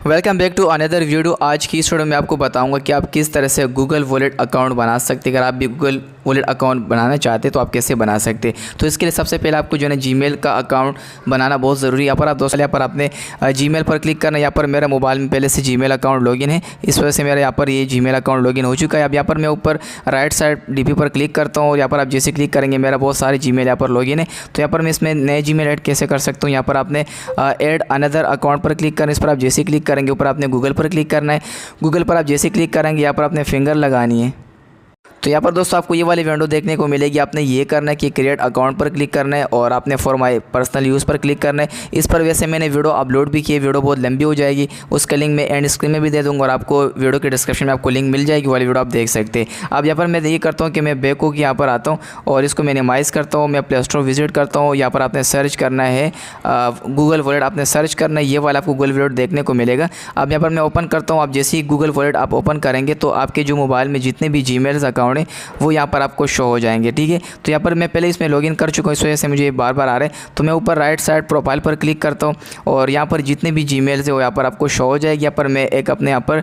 Welcome back to another video. आज की इस वीडियो में आपको बताऊंगा कि आप किस तरह से गूगल वॉलेट अकाउंट बना सकते हैं। अगर आप भी गूगल वॉलेट अकाउंट बनाना चाहते हैं तो आप कैसे बना सकते हैं। तो इसके लिए सबसे पहले आपको जो है जीमेल का अकाउंट बनाना बहुत ज़रूरी है। यहाँ पर आप दोस्तों यहाँ पर आपने जीमेल पर क्लिक करना है। यहाँ पर मेरा मोबाइल में पहले से जीमेल अकाउंट लॉगिन है, इस वजह से मेरा यहाँ पर ये जीमेल अकाउंट लॉगिन हो चुका है। अब यहाँ पर मैं ऊपर राइट साइड डीपी पर क्लिक करता हूँ और यहाँ पर आप जैसे क्लिक करेंगे मेरा बहुत सारे जीमेल यहाँ पर लॉगिन है। तो यहाँ पर मैं इसमें नए जीमेल ऐड कैसे कर सकता हूँ। यहाँ पर आपने ऐड अनदर अकाउंट पर क्लिक करना है। इस पर आप जैसे क्लिक करेंगे ऊपर आपने गूगल पर क्लिक करना है। गूगल पर आप जैसे क्लिक करेंगे यहाँ पर आपने फिंगर लगानी है। तो यहाँ पर दोस्तों आपको ये वाली विंडो देखने को मिलेगी। आपने ये करना है कि क्रिएट अकाउंट पर क्लिक करना है और आपने फॉर माई पर्सनल यूज़ पर क्लिक करना है। इस पर वैसे मैंने वीडियो अपलोड भी की है, वीडियो बहुत लंबी हो जाएगी, उसका लिंक मैं एंड स्क्रीन में भी दे दूँगा और आपको वीडियो के डिस्क्रिप्शन में आपको लिंक मिल जाएगी, वाली वीडियो आप देख सकते हैं। अब यहाँ पर मैं ये करता हूँ कि मैं बैक होकर यहाँ पर आता हूँ और इसको मिनिमाइज़ करता हूँ। मैं प्ले स्टोर विजिट करता हूँ। यहाँ पर आपने सर्च करना है गूगल वॉलेट, आपने सर्च करना है, ये वाला आपको गूगल वॉलेट देखने को मिलेगा। अब यहाँ पर मैं ओपन करता हूँ। आप जैसे ही गूगल वॉलेट आप ओपन करेंगे तो आपके जो मोबाइल में जितने भी जीमेल्स अकाउंट हैं वो यहाँ पर आपको शो हो जाएंगे। ठीक है, तो यहाँ पर मैं पहले इसमें लॉगिन कर चुका हूँ, इस वजह से मुझे बार बार आ रहे हैं। तो मैं ऊपर राइट साइड प्रोफाइल पर क्लिक करता हूँ और यहाँ पर जितने भी जीमेल्स है वो यहाँ पर आपको शो हो जाएगी। यहाँ पर मैं एक अपने यहाँ पर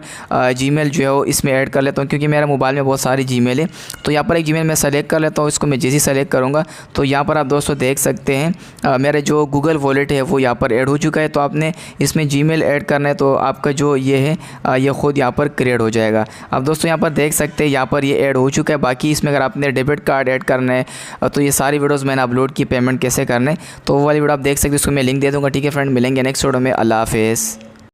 जीमेल जो है वो इसमें ऐड कर लेता हूँ, क्योंकि मेरा मोबाइल में बहुत सारी जीमेल है। तो यहाँ पर एक जीमेल मैं सेलेक्ट कर लेता हूँ। इसको मैं जैसे ही सेलेक्ट करूँगा तो यहाँ पर आप दोस्तों देख सकते हैं मेरे जो गूगल वॉलेट है वो यहाँ पर ऐड हो चुका है। तो आपने इसमें जीमेल ऐड करना है तो आपका जो ये है ये ख़ुद यहाँ पर क्रिएट हो जाएगा। अब दोस्तों यहाँ पर देख सकते हैं यहाँ पर ये ऐड हो चुका है। बाकी इसमें अगर आपने डेबिट कार्ड ऐड करना है तो ये सारी वीडियोस मैंने अपलोड की, पेमेंट कैसे करना है तो वो वाली वीडियो आप देख सकते हो, उसको मैं लिंक दे दूँगा। ठीक है फ्रेंड, मिलेंगे नेक्स्ट वीडियो में। अल्लाह हाफिज़।